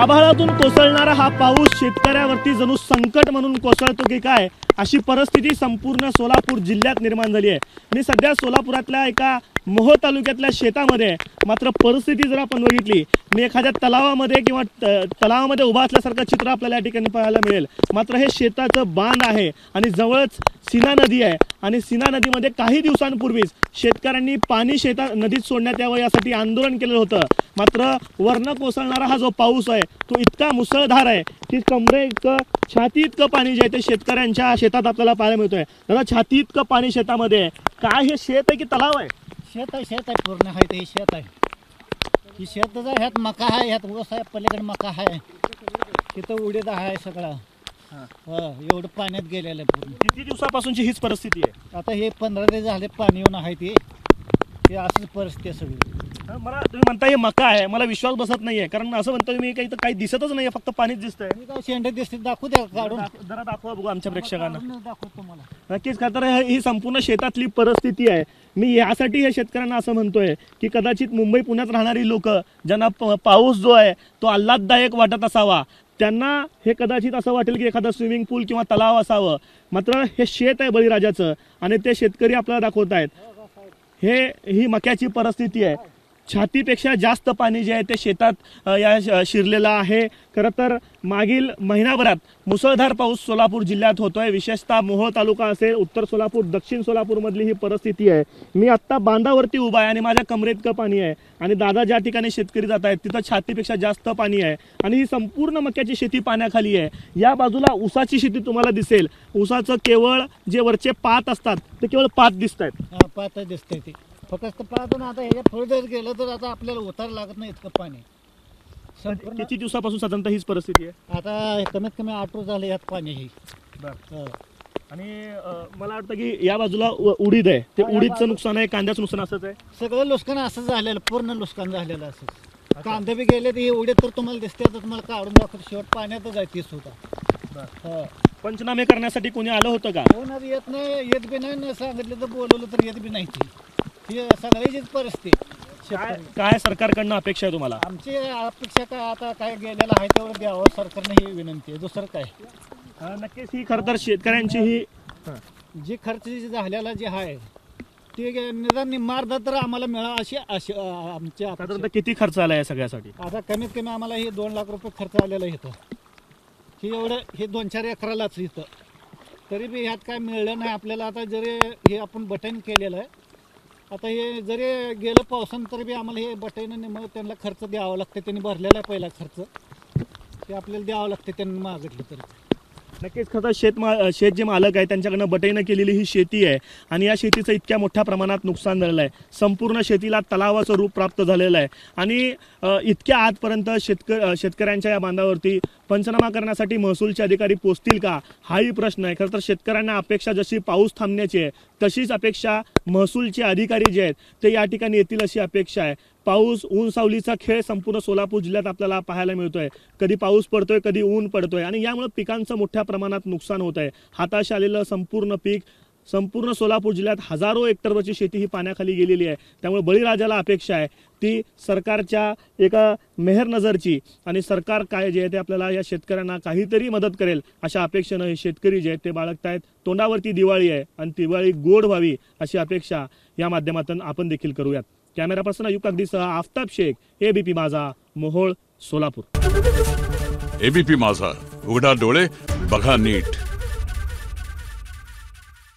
आभाळातून कोसळणारा हा पाऊस शेतकऱ्यावरती जणू संकट म्हणून कोसळतो की काय अशी परिस्थिती संपूर्ण सोलापूर जिल्ह्यात निर्माण झाली आहे। मी सध्या सोलापुरातल्या एका मोहोळ तालुक्यातल्या शेतामध्ये आहे। मात्र परिस्थिती जर आपण बघितली, मी एखाद्या तलावामध्ये किंवा तलावामध्ये उभा असल्यासारखं चित्र आपल्याला या ठिकाणी पाहायला मिळेल। मात्र हे शेताचं बांध आहे आणि जवळच सीना नदी आहे आणि सीना नदीमध्ये काही दिवसांपूर्वीच शेतकऱ्यांनी पाणी नदीत सोडण्यात यावं यासाठी आंदोलन केलं होतं। मात्र वरनं कोसळणारा हा जो पाऊस आहे तो इतका मुसळधार आहे की कमरे इतकं छाती इतकं पाणी जे आहे ते शेतकऱ्यांच्या शेतात आपल्याला पाहायला मिळतोय। दादा, छाती इतकं पाणी शेतामध्ये आहे, काय हे शेत आहे की तलाव आहे? शेत आहे पूर्ण आहे ते शेत आहे। ही शेताचा ह्यात मका आहे, ह्यात ऊस आहे, पलीकडे मका आहे, तिथं उडीद आहे सगळं। एवढं पाण्यात गेलेलं आहे पूर्ण। किती दिवसापासूनची हीच परिस्थिती आहे? आता हे 15 दिवस झाले पाणी येऊन आहे ते असंच परिस्थिती आहे सगळी। मला तुम्ही म्हणता हे मका आहे, मला विश्वास बसत नाहीये, कारण असं म्हणतो मी काही दिसतच नाहीये, फक्त पाणीच दिसतंय। काय शेंडे दिसते, दाखवू द्या काढून, जरा दाखवा बघू आमच्या प्रेक्षकांना। दाखवतो तुम्हाला। नक्कीच खातर ही संपूर्ण शेतातली परिस्थिती आहे। मी यासाठी हे शेतकऱ्यांना असं म्हणतोय की कदाचित मुंबई पुण्यात राहणारी लोक ज्यांना पाऊस जो आहे तो आल्हाददायक वाटत असावा, त्यांना हे कदाचित असं वाटेल की एखादा स्विमिंग पूल किंवा तलाव असावं। मात्र हे शेत आहे बळीराजाचं आणि ते शेतकरी आपल्याला दाखवत आहेत। ही मक्याची परिस्थिती आहे। छातीपेक्षा जास्त पाणी जे आहे ते शेतात शिरलेलं आहे। खरं तर मागील महिनाभरात मुसळधार पाऊस सोलापूर जिल्ह्यात होतोय। विशेषतः मोहोळ तालुका असेल, उत्तर सोलापूर, दक्षिण सोलापूरमधली ही परिस्थिती आहे। मी आत्ता बांधावरती उभा आहे आणि माझ्या कमरेतकं पाणी आहे आणि दादा ज्या ठिकाणी शेतकरी जात आहेत तिथं छातीपेक्षा जास्त पाणी आहे आणि ही संपूर्ण मक्याची शेती पाण्याखाली आहे। या बाजूला ऊसाची शेती तुम्हाला दिसेल। ऊसाचं केवळ जे वरचे पात असतात ते केवळ पात दिसत आहेत। पात दिसतंय ते फक्त पाहतो ना। आता हे पुढे जर गेलं तर आता आपल्याला उतार लागत नाही इतकं पाणी। किती दिवसापासून साधारणतः हीच परिस्थिती आहे? आता कमीत कमी 8 रोज झाले यात पाणी ही। आणि मला वाटतं की या बाजूला उडीद आहे, ते उडीदचं नुकसान आहे, कांद्याचं नुकसान असंच आहे? सगळं नुकसान असं झालेलं, पूर्ण नुकसान झालेलं असं। कांदे बी गेले ते उडीद तर तुम्हाला दिसते, तर तुम्हाला काढून दाखवतो, शेवट पाण्यातच आहे तीच होता। पंचनामे करण्यासाठी कोणी आलं होतं का? कोण येत नाही, येत बी नाही, सांगितलं तर बोलवलं तर येत बी नाही। ही सगळ्याचीच परिस्थिती। काय सरकारकडनं अपेक्षा आहे तुम्हाला? आमची अपेक्षा काय, आता काय गेलेलं आहे तेवढं द्यावं सरकारने, ही विनंती आहे, दुसरं काय। नक्कीच ही खरं तर शेतकऱ्यांची ही जी खर्च झालेला जे आहे ते निदान निम्मार्धा तर आम्हाला मिळावं अशी आमची साधारणतः किती खर्च आला या सगळ्यासाठी? आता कमीत कमी आम्हाला हे 2 लाख रुपये खर्च आलेला इथं। हे एवढं हे 2-4 एकरालाच इथं, तरी बी ह्यात काय मिळलं नाही आपल्याला। आता जरी हे आपण बटन केलेलं आहे, आता हे जरी गेलं पावसानं तरी बी आम्हाला हे बटाईनं मग त्यांना खर्च द्यावा लागते। त्यांनी भरलेला आहे पहिला खर्च, ते आपल्याला द्यावं लागते त्यांनी मागितलं तरी। नक्कीच खरं शेत जे मालक आहे त्यांच्याकडनं बटाईनं केलेली ही शेती आहे आणि या शेतीचं इतक्या मोठ्या प्रमाणात नुकसान झालेलं आहे। संपूर्ण शेतीला तलावाचं रूप प्राप्त झालेलं आहे आणि इतक्या आजपर्यंत शेतकऱ्यांच्या या बांधावरती पंचनामा करण्यासाठी महसूलचे अधिकारी पोहोचतील का, हाही प्रश्न आहे। खरं तर शेतकऱ्यांना अपेक्षा जशी पाऊस थांबण्याची आहे तशीच अपेक्षा महसूलचे अधिकारी जे आहेत ते या ठिकाणी येतील अशी अपेक्षा आहे। पाऊस ऊन सावलीचा खेळ संपूर्ण सोलापूर जिल्ह्यात आपल्याला पाहायला मिळतोय। कधी पाऊस पडतोय, कधी ऊन पडतोय आणि यामुळे पिकांचं मोठ्या प्रमाणात नुकसान होत आहे। हाताशी आलेलं संपूर्ण पीक संपूर्ण सोलापूर जिल्ह्यात हजारो हेक्टरवरची शेती ही पाण्याखाली गेलेली आहे। त्यामुळे बळीराजाला अपेक्षा आहे ती सरकारच्या एका मेहर नजरची आणि सरकार काय जे आहे ते आपल्याला या शेतकऱ्यांना काहीतरी मदत करेल अशा अपेक्षेनं हे शेतकरी जे आहेत ते बाळगतायत। तोंडावरती दिवाळी आहे आणि दिवाळी गोड व्हावी अशी अपेक्षा या माध्यमातून आपण देखील करूयात। कॅमेरा पर्सन अयूब कागदीसह आफताब शेख, एबीपी माझा, मोहोळ, सोलापूर। एबीपी माझा, उघडा डोळे बघा नीट।